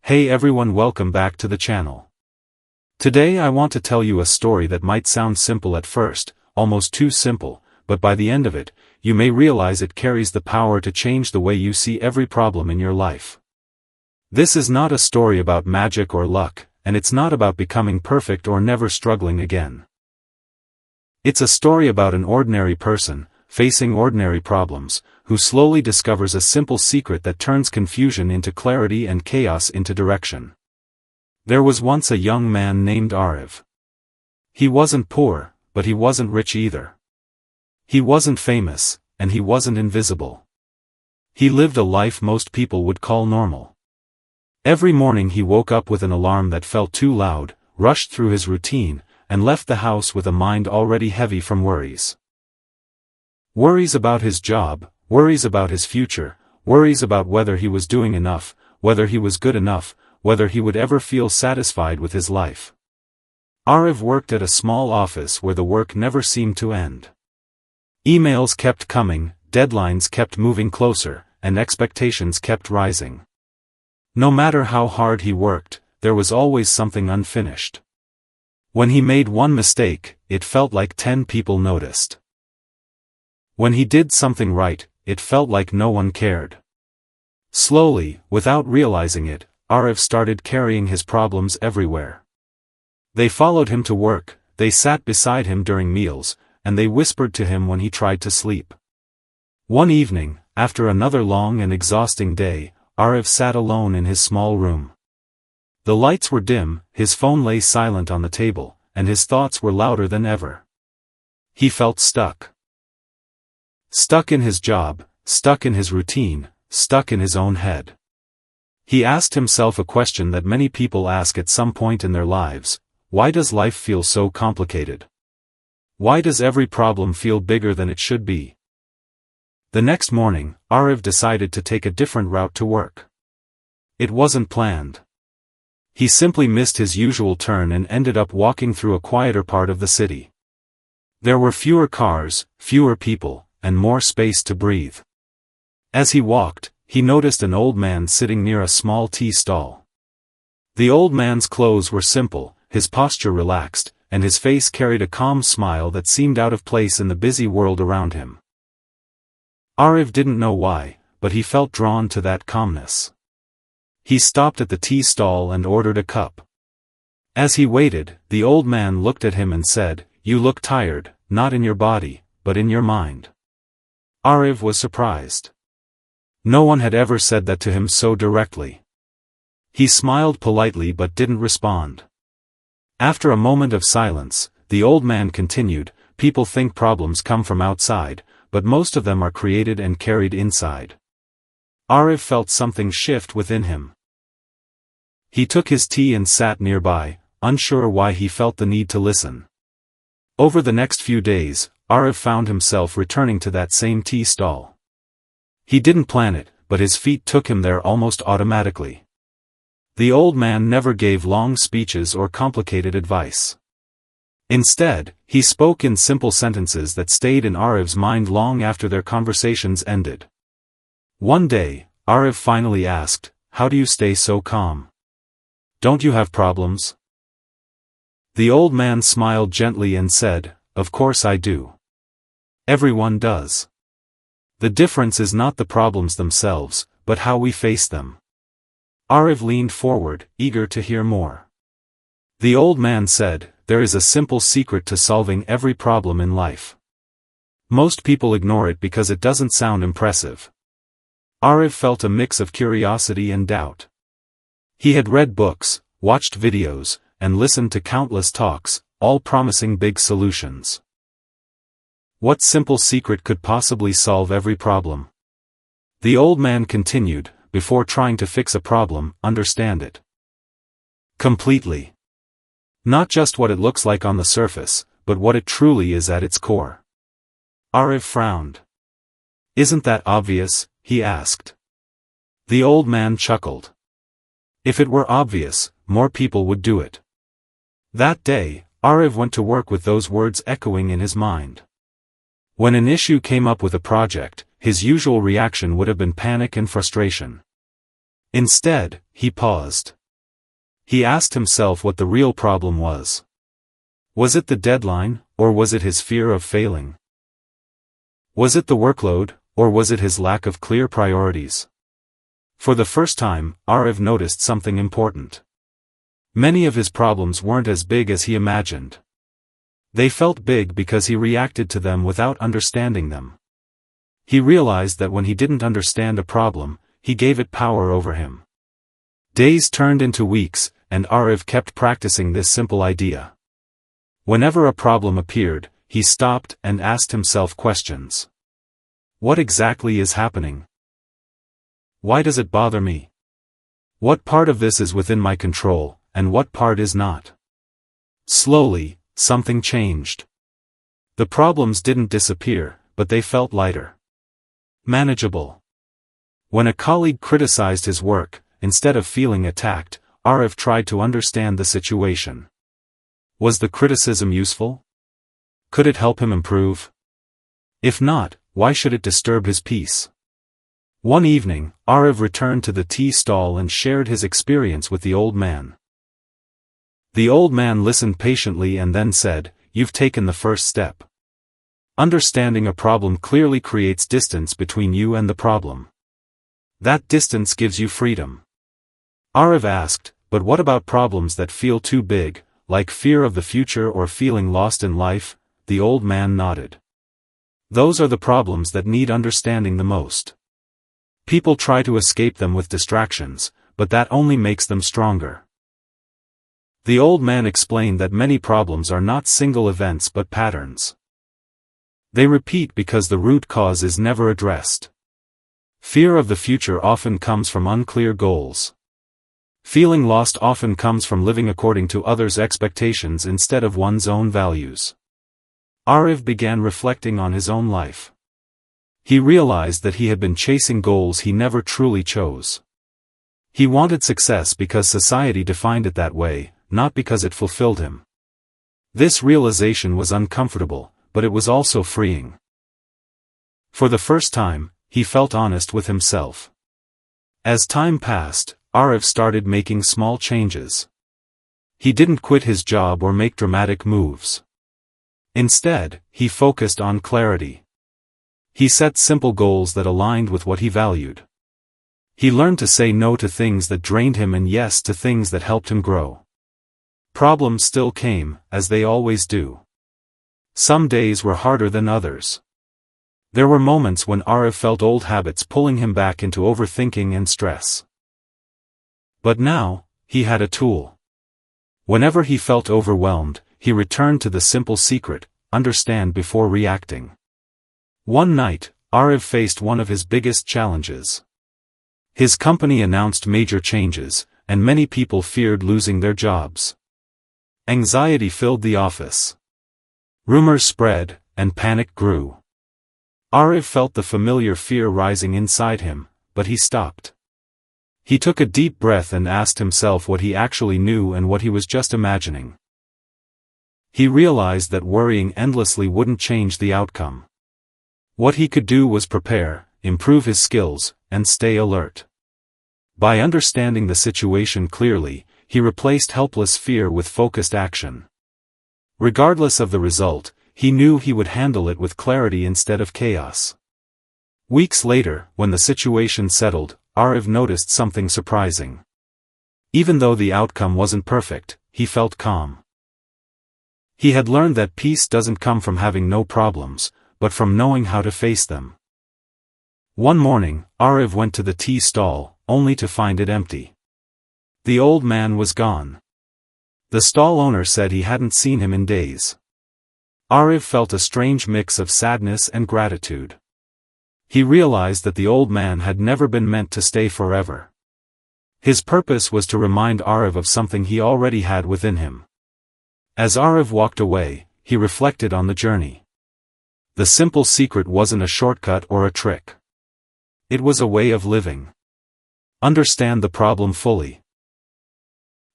Hey everyone, welcome back to the channel. Today I want to tell you a story that might sound simple at first, almost too simple, but by the end of it, you may realize it carries the power to change the way you see every problem in your life. This is not a story about magic or luck, and it's not about becoming perfect or never struggling again. It's a story about an ordinary person, facing ordinary problems, who slowly discovers a simple secret that turns confusion into clarity and chaos into direction. There was once a young man named Ariv. He wasn't poor, but he wasn't rich either. He wasn't famous, and he wasn't invisible. He lived a life most people would call normal. Every morning he woke up with an alarm that felt too loud, rushed through his routine, and left the house with a mind already heavy from worries. Worries about his job, worries about his future, worries about whether he was doing enough, whether he was good enough, whether he would ever feel satisfied with his life. Ariv worked at a small office where the work never seemed to end. Emails kept coming, deadlines kept moving closer, and expectations kept rising. No matter how hard he worked, there was always something unfinished. When he made one mistake, it felt like 10 people noticed. When he did something right, it felt like no one cared. Slowly, without realizing it, Ariv started carrying his problems everywhere. They followed him to work, they sat beside him during meals, and they whispered to him when he tried to sleep. One evening, after another long and exhausting day, Ariv sat alone in his small room. The lights were dim, his phone lay silent on the table, and his thoughts were louder than ever. He felt stuck. Stuck in his job, stuck in his routine, stuck in his own head. He asked himself a question that many people ask at some point in their lives: why does life feel so complicated? Why does every problem feel bigger than it should be? The next morning, Ariv decided to take a different route to work. It wasn't planned. He simply missed his usual turn and ended up walking through a quieter part of the city. There were fewer cars, fewer people, and more space to breathe. As he walked, he noticed an old man sitting near a small tea stall. The old man's clothes were simple, his posture relaxed, and his face carried a calm smile that seemed out of place in the busy world around him. Ariv didn't know why, but he felt drawn to that calmness. He stopped at the tea stall and ordered a cup. As he waited, the old man looked at him and said, "You look tired, not in your body, but in your mind." Ariv was surprised. No one had ever said that to him so directly. He smiled politely but didn't respond. After a moment of silence, the old man continued, "People think problems come from outside, but most of them are created and carried inside." Ariv felt something shift within him. He took his tea and sat nearby, unsure why he felt the need to listen. Over the next few days, Ariv found himself returning to that same tea stall. He didn't plan it, but his feet took him there almost automatically. The old man never gave long speeches or complicated advice. Instead, he spoke in simple sentences that stayed in Ariv's mind long after their conversations ended. One day, Ariv finally asked, "How do you stay so calm? Don't you have problems?" The old man smiled gently and said, "Of course I do. Everyone does. The difference is not the problems themselves, but how we face them." Ariv leaned forward, eager to hear more. The old man said, "There is a simple secret to solving every problem in life. Most people ignore it because it doesn't sound impressive." Ariv felt a mix of curiosity and doubt. He had read books, watched videos, and listened to countless talks, all promising big solutions. What simple secret could possibly solve every problem? The old man continued, "Before trying to fix a problem, understand it completely. Not just what it looks like on the surface, but what it truly is at its core." Ariv frowned. "Isn't that obvious?" he asked. The old man chuckled. "If it were obvious, more people would do it." That day, Ariv went to work with those words echoing in his mind. When an issue came up with a project, his usual reaction would have been panic and frustration. Instead, he paused. He asked himself what the real problem was. Was it the deadline, or was it his fear of failing? Was it the workload, or was it his lack of clear priorities? For the first time, Arav noticed something important. Many of his problems weren't as big as he imagined. They felt big because he reacted to them without understanding them. He realized that when he didn't understand a problem, he gave it power over him. Days turned into weeks, and Arav kept practicing this simple idea. Whenever a problem appeared, he stopped and asked himself questions. What exactly is happening? Why does it bother me? What part of this is within my control, and what part is not? Slowly, something changed. The problems didn't disappear, but they felt lighter. Manageable. When a colleague criticized his work, instead of feeling attacked, Arav tried to understand the situation. Was the criticism useful? Could it help him improve? If not, why should it disturb his peace? One evening, Arav returned to the tea stall and shared his experience with the old man. The old man listened patiently and then said, "You've taken the first step. Understanding a problem clearly creates distance between you and the problem. That distance gives you freedom." Arav asked, "But what about problems that feel too big, like fear of the future or feeling lost in life?" The old man nodded. "Those are the problems that need understanding the most. People try to escape them with distractions, but that only makes them stronger." The old man explained that many problems are not single events but patterns. They repeat because the root cause is never addressed. Fear of the future often comes from unclear goals. Feeling lost often comes from living according to others' expectations instead of one's own values. Arav began reflecting on his own life. He realized that he had been chasing goals he never truly chose. He wanted success because society defined it that way, not because it fulfilled him. This realization was uncomfortable, but it was also freeing. For the first time, he felt honest with himself. As time passed, Arav started making small changes. He didn't quit his job or make dramatic moves. Instead, he focused on clarity. He set simple goals that aligned with what he valued. He learned to say no to things that drained him and yes to things that helped him grow. Problems still came, as they always do. Some days were harder than others. There were moments when Arav felt old habits pulling him back into overthinking and stress. But now, he had a tool. Whenever he felt overwhelmed, he returned to the simple secret: understand before reacting. One night, Arav faced one of his biggest challenges. His company announced major changes, and many people feared losing their jobs. Anxiety filled the office. Rumors spread, and panic grew. Arav felt the familiar fear rising inside him, but he stopped. He took a deep breath and asked himself what he actually knew and what he was just imagining. He realized that worrying endlessly wouldn't change the outcome. What he could do was prepare, improve his skills, and stay alert. By understanding the situation clearly, he replaced helpless fear with focused action. Regardless of the result, he knew he would handle it with clarity instead of chaos. Weeks later, when the situation settled, Arav noticed something surprising. Even though the outcome wasn't perfect, he felt calm. He had learned that peace doesn't come from having no problems, but from knowing how to face them. One morning, Arav went to the tea stall, only to find it empty. The old man was gone. The stall owner said he hadn't seen him in days. Arav felt a strange mix of sadness and gratitude. He realized that the old man had never been meant to stay forever. His purpose was to remind Arav of something he already had within him. As Arav walked away, he reflected on the journey. The simple secret wasn't a shortcut or a trick. It was a way of living. Understand the problem fully.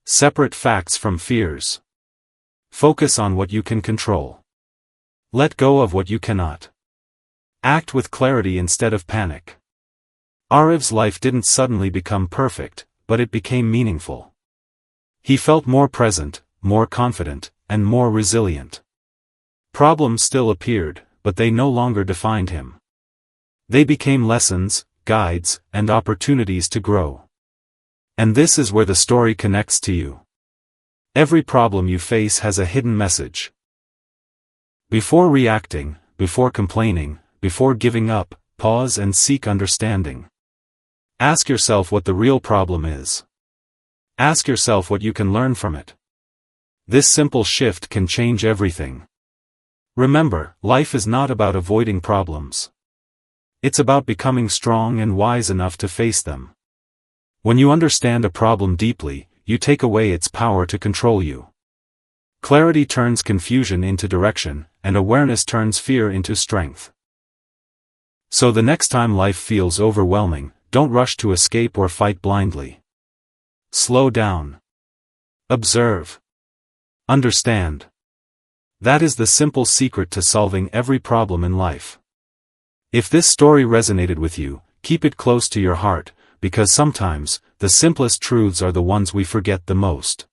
Separate facts from fears. Focus on what you can control. Let go of what you cannot. Act with clarity instead of panic. Arif's life didn't suddenly become perfect, but it became meaningful. He felt more present, more confident, and more resilient. Problems still appeared, but they no longer defined him. They became lessons, guides, and opportunities to grow. And this is where the story connects to you. Every problem you face has a hidden message. Before reacting, before complaining, before giving up, pause and seek understanding. Ask yourself what the real problem is. Ask yourself what you can learn from it. This simple shift can change everything. Remember, life is not about avoiding problems. It's about becoming strong and wise enough to face them. When you understand a problem deeply, you take away its power to control you. Clarity turns confusion into direction, and awareness turns fear into strength. So the next time life feels overwhelming, don't rush to escape or fight blindly. Slow down. Observe. Understand. That is the simple secret to solving every problem in life. If this story resonated with you, keep it close to your heart, because sometimes, the simplest truths are the ones we forget the most.